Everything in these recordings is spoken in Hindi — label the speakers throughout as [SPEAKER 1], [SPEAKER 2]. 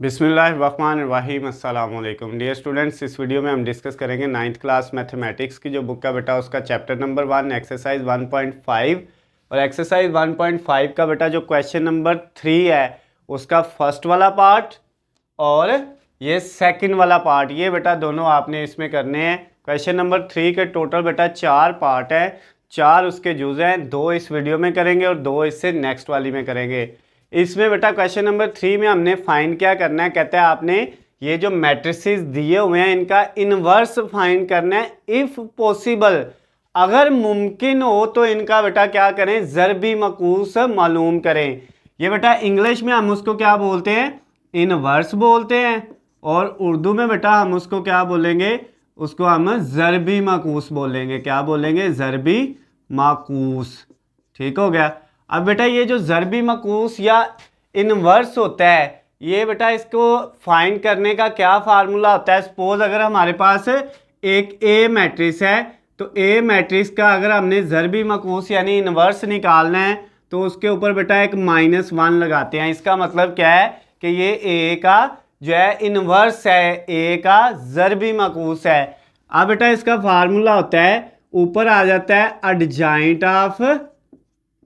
[SPEAKER 1] बिस्मिल्लाहिर्रहमानिर्रहीम अस्सलाम वालेकुम डियर स्टूडेंट्स। इस वीडियो में हम डिस्कस करेंगे 9th क्लास मैथमेटिक्स की जो बुक का बेटा उसका चैप्टर नंबर 1 एक्सरसाइज 1.5 और एक्सरसाइज 1.5 का बेटा जो क्वेश्चन नंबर 3 है उसका फर्स्ट वाला पार्ट और ये सेकंड वाला पार्ट, ये बेटा दोनों आपने इसमें करने हैं। क्वेश्चन नंबर 3 के टोटल बेटा 4 पार्ट हैं, 4 उसके जुज़ हैं, 2 इस वीडियो में करेंगे और 2 इससे नेक्स्ट वाली में करेंगे। इसमें बेटा क्वेश्चन नंबर 3 में हमने फाइंड क्या करना है, कहते हैं आपने ये जो मैट्रिसेस दिए हुए हैं इनका इन्वर्स फाइंड करना है इफ़ पॉसिबल, अगर मुमकिन हो तो इनका बेटा क्या करें, ज़रबी मकूस मालूम करें। ये बेटा इंग्लिश में हम उसको क्या बोलते हैं, इन्वर्स बोलते हैं, और उर्दू में बेटा हम उसको क्या बोलेंगे, उसको हम ज़रबी मकूस बोलेंगे। क्या बोलेंगे, ज़रबी मकूस। ठीक हो गया। अब बेटा ये जो ज़रबी मकूस या इन्वर्स होता है, ये बेटा इसको फाइंड करने का क्या फार्मूला होता है। सपोज अगर हमारे पास एक ए मैट्रिक्स है तो ए मैट्रिक्स का अगर हमने ज़रबी मकूस यानी इन्वर्स निकालना है तो उसके ऊपर बेटा एक -1 लगाते हैं। इसका मतलब क्या है कि ये ए का जो है इन्वर्स है, ए का ज़रबी मकूस है। अब बेटा इसका फार्मूला होता है, ऊपर आ जाता है एडजाइंट ऑफ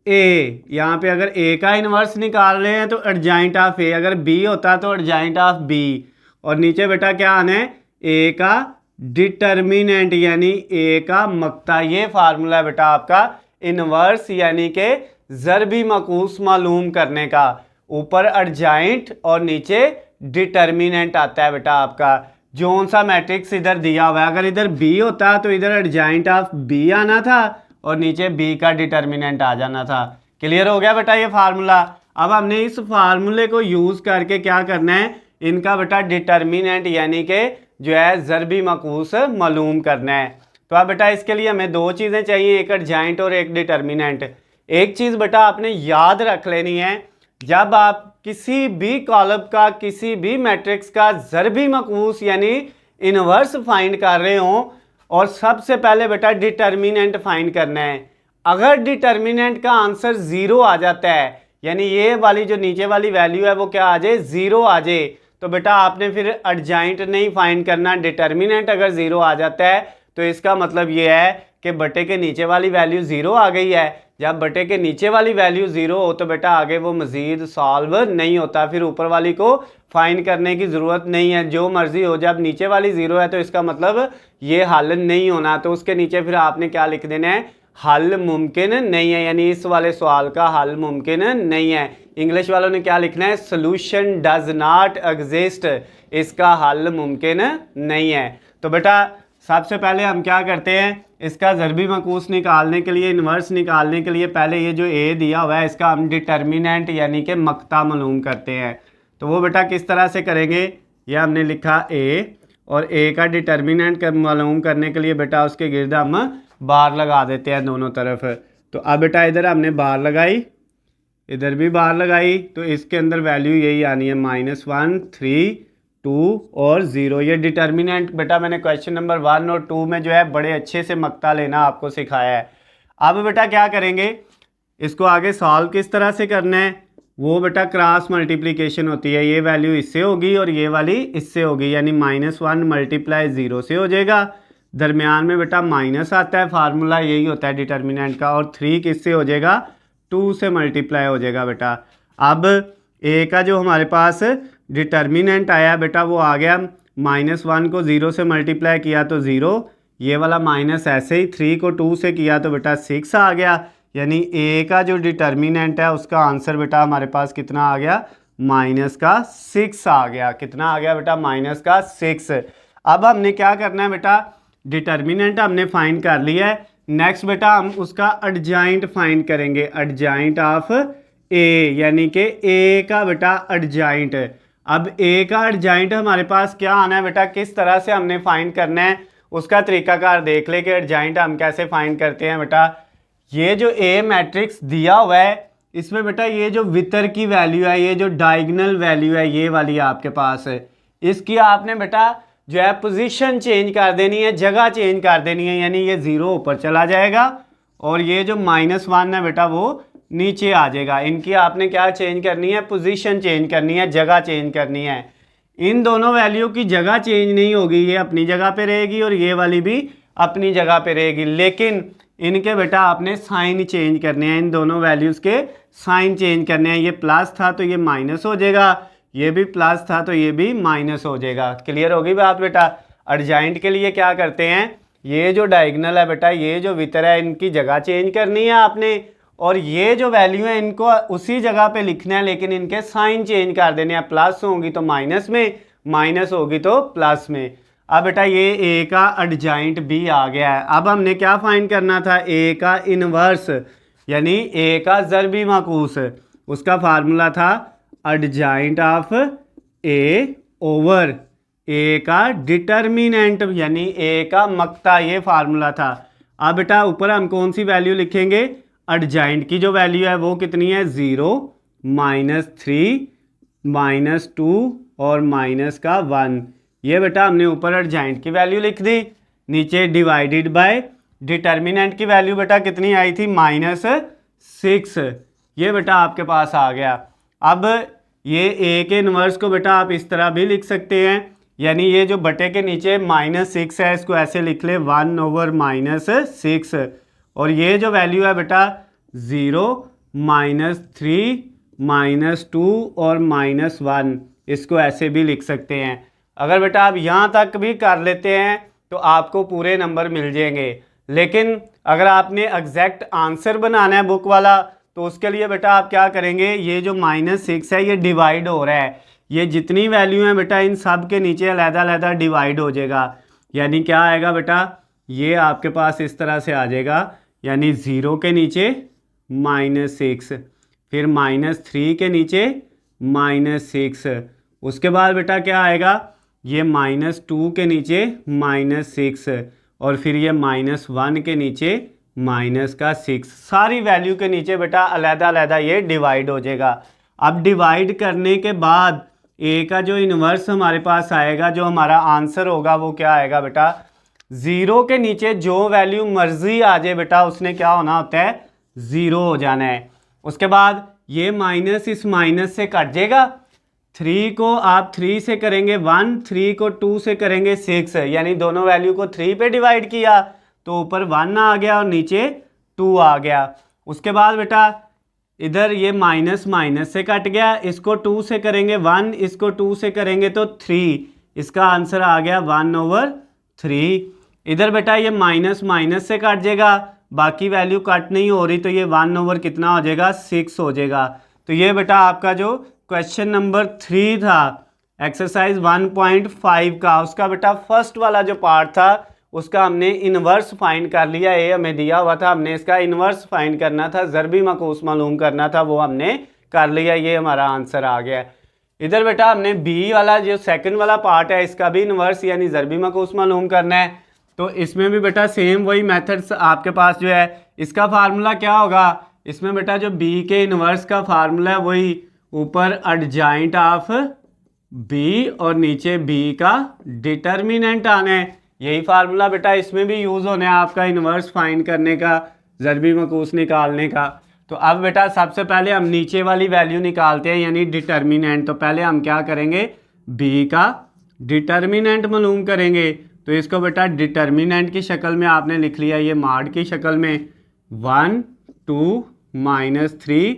[SPEAKER 1] ए। यहाँ पे अगर ए का इन्वर्स निकाल रहे हैं तो एडजाइंट ऑफ ए, अगर बी होता तो एडजाइंट ऑफ बी, और नीचे बेटा क्या आना है, ए का डिटर्मिनेंट यानी ए का मक्ता। ये फार्मूला बेटा आपका इन्वर्स यानी के ज़रबी मकूस मालूम करने का। ऊपर एडजाइंट और नीचे डिटर्मिनेंट आता है बेटा आपका। जौन सा मैट्रिक्स इधर दिया हुआ है, अगर इधर बी होता तो इधर एडजाइंट ऑफ बी आना था और नीचे बी का डिटर्मिनेंट आ जाना था। क्लियर हो गया बेटा ये फार्मूला। अब हमने इस फार्मूले को यूज़ करके क्या करना है, इनका बेटा डिटर्मिनेंट यानी कि जो है ज़रबी मकूस मालूम करना है। तो अब बेटा इसके लिए हमें 2 चीज़ें चाहिए, एक एडजाइंट और एक डिटर्मिनेंट। एक चीज़ बेटा आपने याद रख लेनी है, जब आप किसी भी कॉलम का किसी भी मैट्रिक्स का ज़रबी मकूस यानी इन्वर्स फाइंड कर रहे हो और सबसे पहले बेटा डिटर्मिनेंट फाइंड करना है। अगर डिटर्मिनेंट का आंसर 0 आ जाता है, यानी ये वाली जो नीचे वाली वैल्यू है वो क्या आ जाए, 0 आ जाए, तो बेटा आपने फिर एडजाइंट नहीं फाइंड करना। डिटर्मिनेंट अगर 0 आ जाता है तो इसका मतलब ये है कि बटे के नीचे वाली वैल्यू 0 आ गई है। जब बटे के नीचे वाली वैल्यू 0 हो तो बेटा आगे वो मज़ीद सॉल्व नहीं होता, फिर ऊपर वाली को फाइंड करने की ज़रूरत नहीं है, जो मर्ज़ी हो। जब नीचे वाली 0 है तो इसका मतलब ये हल नहीं होना, तो उसके नीचे फिर आपने क्या लिख देना है, हल मुमकिन नहीं है, यानी इस वाले सवाल का हल मुमकिन नहीं है। इंग्लिश वालों ने क्या लिखना है, सोल्यूशन डज नॉट एग्जिस्ट, इसका हल मुमकिन नहीं है। तो बेटा सबसे पहले हम क्या करते हैं, इसका ज़रबी मकूस निकालने के लिए, इन्वर्स निकालने के लिए पहले ये जो ए दिया हुआ है इसका हम डिटर्मिनेंट यानी कि मक्ता मालूम करते हैं। तो वो बेटा किस तरह से करेंगे, ये हमने लिखा ए, और ए का डिटर्मिनेंट मालूम करने के लिए बेटा उसके गिर्द हम बार लगा देते हैं दोनों तरफ। तो अब बेटा इधर हमने बार लगाई, इधर भी बार लगाई, तो इसके अंदर वैल्यू यही आनी है, -1, 3, 2 और 0। ये डिटर्मिनेंट बेटा मैंने क्वेश्चन नंबर 1 और 2 में जो है बड़े अच्छे से मक्ता लेना आपको सिखाया है। अब बेटा क्या करेंगे, इसको आगे सॉल्व किस तरह से करना है, वो बेटा क्रॉस मल्टीप्लिकेशन होती है। ये वैल्यू इससे होगी और ये वाली इससे होगी, यानी -1 मल्टीप्लाई 0 से हो जाएगा, दरमियान में बेटा माइनस आता है, फार्मूला यही होता है डिटर्मिनेंट का, और 3 किससे हो जाएगा, 2 से मल्टीप्लाई हो जाएगा बेटा। अब ए का जो हमारे पास डिटर्मिनेंट आया बेटा वो आ गया, -1 को 0 से मल्टीप्लाई किया तो 0, ये वाला माइनस ऐसे ही 3 को 2 से किया तो बेटा 6 आ गया, यानी ए का जो डिटर्मिनेंट है उसका आंसर बेटा हमारे पास कितना आ गया, -6 आ गया। कितना आ गया बेटा, -6। अब हमने क्या करना है बेटा, डिटर्मिनेंट हमने फाइंड कर लिया है, नेक्स्ट बेटा हम उसका एडजाइंट फाइंड करेंगे, एडजाइंट ऑफ ए, यानी कि ए का बेटा एडजाइंट। अब ए का एडजाइंट हमारे पास क्या आना है बेटा, किस तरह से हमने फाइंड करना है उसका तरीकाकार देख ले कि एडजाइंट हम कैसे फाइंड करते हैं बेटा। ये जो ए मैट्रिक्स दिया हुआ है इसमें बेटा ये जो वितर की वैल्यू है, ये जो डायगोनल वैल्यू है ये वाली आपके पास है, इसकी आपने बेटा जो है पोजीशन चेंज कर देनी है, जगह चेंज कर देनी है, यानी ये 0 ऊपर चला जाएगा और ये जो -1 है बेटा वो नीचे आ जाएगा। इनकी आपने क्या चेंज करनी है, पोजीशन चेंज करनी है, जगह चेंज करनी है। इन दोनों वैल्यू की जगह चेंज नहीं होगी, ये अपनी जगह पे रहेगी और ये वाली भी अपनी जगह पे रहेगी, लेकिन इनके बेटा आपने साइन चेंज करने हैं, इन दोनों वैल्यूज़ के साइन चेंज करने हैं। ये प्लस था तो ये माइनस हो जाएगा, ये भी प्लस था तो ये भी माइनस हो जाएगा। क्लियर होगी बात बेटा। एडजॉइंट के लिए क्या करते हैं, ये जो डायगोनल है बेटा, ये जो वितर है, इनकी जगह चेंज करनी है आपने, और ये जो वैल्यू है इनको उसी जगह पे लिखना है, लेकिन इनके साइन चेंज कर देने हैं। प्लस होगी तो माइनस में, माइनस होगी तो प्लस में। अब बेटा ये ए का एडजॉइंट बी आ गया है। अब हमने क्या फाइंड करना था, ए का इनवर्स यानी ए का ज़रबी माकूस, उसका फार्मूला था एडजॉइंट ऑफ ए ओवर ए का डिटर्मिनेंट यानी ए का मक्ता, ये फार्मूला था। अब बेटा ऊपर हम कौन सी वैल्यू लिखेंगे, एडजॉइंट की जो वैल्यू है वो कितनी है, 0, -3, -2 और माइनस का 1। ये बेटा हमने ऊपर एडजॉइंट की वैल्यू लिख दी, नीचे डिवाइडेड बाय डिटर्मिनेंट की वैल्यू बेटा कितनी आई थी, -6। ये बेटा आपके पास आ गया। अब ये ए के इन्वर्स को बेटा आप इस तरह भी लिख सकते हैं, यानी ये जो बटे के नीचे -6 है इसको ऐसे लिख ले 1/-6, और ये जो वैल्यू है बेटा 0, -3, -2 और -1, इसको ऐसे भी लिख सकते हैं। अगर बेटा आप यहाँ तक भी कर लेते हैं तो आपको पूरे नंबर मिल जाएंगे, लेकिन अगर आपने एग्जैक्ट आंसर बनाना है बुक वाला तो उसके लिए बेटा आप क्या करेंगे, ये जो -6 है ये डिवाइड हो रहा है, ये जितनी वैल्यू है बेटा इन सब के नीचे अलग-अलग डिवाइड हो जाएगा। यानी क्या आएगा बेटा, ये आपके पास इस तरह से आ जाएगा, यानी 0 के नीचे -6, फिर -3 के नीचे -6, उसके बाद बेटा क्या आएगा, ये -2 के नीचे -6, और फिर ये -1 के नीचे -6। सारी वैल्यू के नीचे बेटा अलग-अलग ये डिवाइड हो जाएगा। अब डिवाइड करने के बाद ए का जो इन्वर्स हमारे पास आएगा, जो हमारा आंसर होगा वो क्या आएगा बेटा, 0 के नीचे जो वैल्यू मर्जी आ जाए बेटा उसने क्या होना होता है, 0 हो जाना है। उसके बाद ये माइनस इस माइनस से कट जाएगा, 3 को आप 3 से करेंगे 1, 3 को 2 से करेंगे 6, यानी दोनों वैल्यू को 3 पे डिवाइड किया तो ऊपर 1 आ गया और नीचे 2 आ गया। उसके बाद बेटा इधर ये माइनस माइनस से कट गया, इसको 2 से करेंगे 1, इसको 2 से करेंगे तो 3, इसका आंसर आ गया 1/3। इधर बेटा ये माइनस माइनस से कट जाएगा, बाकी वैल्यू कट नहीं हो रही तो ये 1 कितना हो जाएगा, 6 हो जाएगा। तो ये बेटा आपका जो क्वेश्चन नंबर 3 था एक्सरसाइज 1.5 का, उसका बेटा फर्स्ट वाला जो पार्ट था उसका हमने इन्वर्स फाइंड कर लिया। ए हमें दिया हुआ था, हमने इसका इन्वर्स फाइंड करना था, ज़रबी माकूस मालूम करना था, वो हमने कर लिया, ये हमारा आंसर आ गया। इधर बेटा हमने बी वाला जो सेकंड वाला पार्ट है इसका भी इन्वर्स यानी ज़रबी माकूस मालूम करना है, तो इसमें भी बेटा सेम वही मेथड्स आपके पास जो है। इसका फार्मूला क्या होगा, इसमें बेटा जो बी के इन्वर्स का फार्मूला है वही ऊपर एडजॉइंट ऑफ बी और नीचे बी का डिटर्मिनेंट आना है, यही फार्मूला बेटा इसमें भी यूज़ होना है आपका इन्वर्स फाइंड करने का, ज़रबी माकूस निकालने का। तो अब बेटा सबसे पहले हम नीचे वाली वैल्यू निकालते हैं यानी डिटर्मिनेंट। तो पहले हम क्या करेंगे, बी का डिटर्मिनेंट मालूम करेंगे, तो इसको बेटा डिटर्मिनेंट की शक्ल में आपने लिख लिया, ये माड की शक्ल में 1, 2, -3,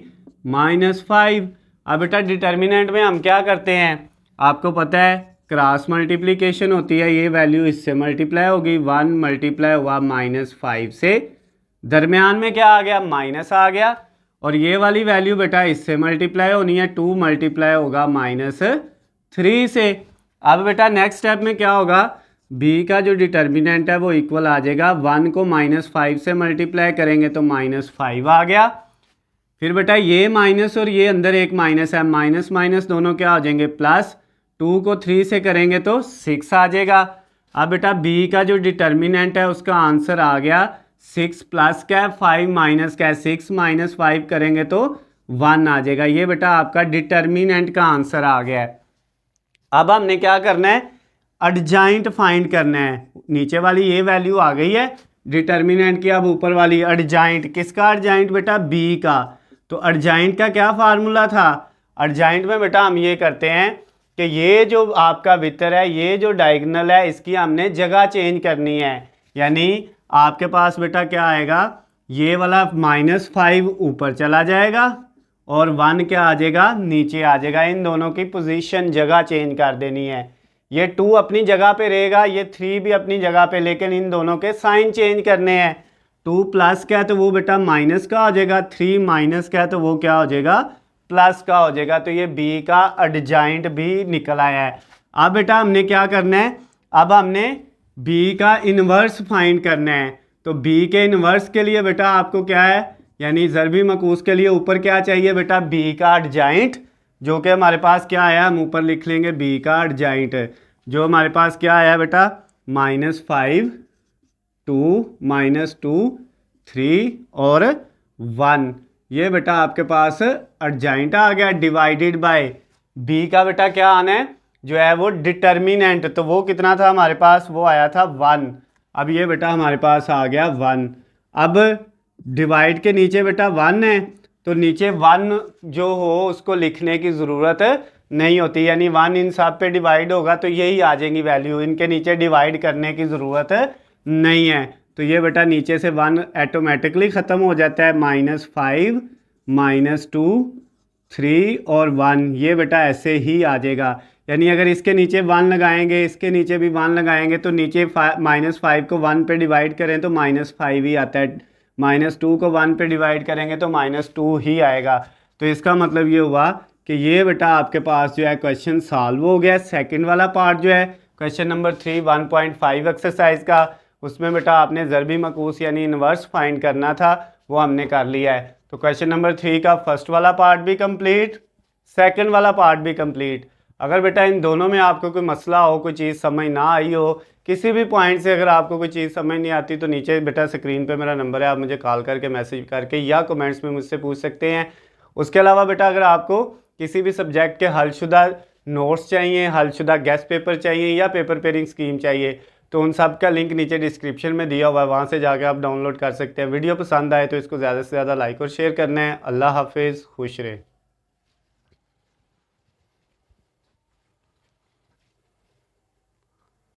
[SPEAKER 1] -5। अब बेटा डिटर्मिनेंट में हम क्या करते हैं, आपको पता है क्रॉस मल्टीप्लिकेशन होती है, ये वैल्यू इससे मल्टीप्लाई होगी, 1 मल्टीप्लाई हुआ -5 से, दरमियान में क्या आ गया, माइनस आ गया, और ये वाली वैल्यू बेटा इससे मल्टीप्लाई होनी है, 2 मल्टीप्लाई होगा -3 से। अब बेटा नेक्स्ट स्टेप में क्या होगा, बी का जो डिटर्मिनेंट है वो इक्वल आ जाएगा, 1 को -5 से मल्टीप्लाई करेंगे तो -5 आ गया। फिर बेटा ये माइनस और ये अंदर एक माइनस है, माइनस माइनस दोनों क्या हो जाएंगे प्लस, 2 को 3 से करेंगे तो 6 आ जाएगा। अब बेटा बी का जो डिटर्मिनेंट है उसका आंसर आ गया 6 प्लस क्या है 5 माइनस क्या है 6 माइनस 5 करेंगे तो 1 आ जाएगा। ये बेटा आपका डिटर्मिनेंट का आंसर आ गया है। अब हमने क्या करना है, एडजॉइंट फाइंड करना है। नीचे वाली ये वैल्यू आ गई है डिटर्मिनेंट की, अब ऊपर वाली एडजॉइंट, किसका एडजॉइंट बेटा, बी का। तो एडजॉइंट का क्या फार्मूला था, एडजॉइंट में बेटा हम ये करते हैं कि ये जो आपका वितर है, ये जो डायगोनल है, इसकी हमने जगह चेंज करनी है। यानी आपके पास बेटा क्या आएगा, ये वाला -5 ऊपर चला जाएगा और 1 क्या आ जाएगा, नीचे आ जाएगा। इन दोनों की पोजीशन जगह चेंज कर देनी है। ये 2 अपनी जगह पे रहेगा, ये 3 भी अपनी जगह पे, लेकिन इन दोनों के साइन चेंज करने हैं। 2 प्लस का है तो वो बेटा माइनस का हो जाएगा, 3 माइनस का है तो वो क्या हो जाएगा, प्लस का हो जाएगा। तो ये बी का एडजॉइंट भी निकल आया है। अब बेटा हमने क्या करना है, अब हमने बी का इन्वर्स फाइंड करना है। तो बी के इन्वर्स के लिए बेटा आपको क्या है, यानी ज़रबी मकूस के लिए ऊपर क्या चाहिए बेटा, बी का एडजॉइंट, जो कि हमारे पास क्या आया, हम ऊपर लिख लेंगे बी का एडजॉइंट, जो हमारे पास क्या आया बेटा, -5 2 3 और 1। ये बेटा आपके पास एडजॉइंट आ गया। डिवाइडेड बाय बी का बेटा क्या आना है, जो है वो डिटर्मिनेंट, तो वो कितना था हमारे पास, वो आया था 1। अब ये बेटा हमारे पास आ गया 1। अब डिवाइड के नीचे बेटा 1 है, तो नीचे 1 जो हो उसको लिखने की ज़रूरत नहीं होती, यानी 1 इन सब पे डिवाइड होगा तो यही आ जाएंगी वैल्यू, इनके नीचे डिवाइड करने की ज़रूरत नहीं है। तो ये बेटा नीचे से 1 ऑटोमेटिकली ख़त्म हो जाता है, -5 -2 3 और 1, ये बेटा ऐसे ही आ जाएगा। यानी अगर इसके नीचे 1 लगाएंगे, इसके नीचे भी 1 लगाएंगे, तो नीचे -5 को 1 पे डिवाइड करें तो -5 ही आता है, -2 को 1 पे डिवाइड करेंगे तो -2 ही आएगा। तो इसका मतलब ये हुआ कि ये बेटा आपके पास जो है क्वेश्चन सॉल्व हो गया। सेकंड वाला पार्ट जो है क्वेश्चन नंबर 3 1.5 एक्सरसाइज का, उसमें बेटा आपने ज़रबी मकूस यानी इन्वर्स फाइंड करना था, वो हमने कर लिया है। तो क्वेश्चन नंबर 3 का फर्स्ट वाला पार्ट भी कंप्लीट, सेकंड वाला पार्ट भी कंप्लीट। अगर बेटा इन दोनों में आपको कोई मसला हो, कोई चीज़ समझ ना आई हो, किसी भी पॉइंट से अगर आपको कोई चीज़ समझ नहीं आती, तो नीचे बेटा स्क्रीन पे मेरा नंबर है, आप मुझे कॉल करके मैसेज करके या कमेंट्स में मुझसे पूछ सकते हैं। उसके अलावा बेटा अगर आपको किसी भी सब्जेक्ट के हलशुदा नोट्स चाहिए, हलशुदा गेस्ट पेपर चाहिए या पेपर पेयरिंग स्कीम चाहिए, तो उन सब का लिंक नीचे डिस्क्रिप्शन में दिया हुआ है, वहाँ से जाकर आप डाउनलोड कर सकते हैं। वीडियो पसंद आए तो इसको ज़्यादा से ज़्यादा लाइक और शेयर करना है। अल्लाह हाफिज़, खुश रहे।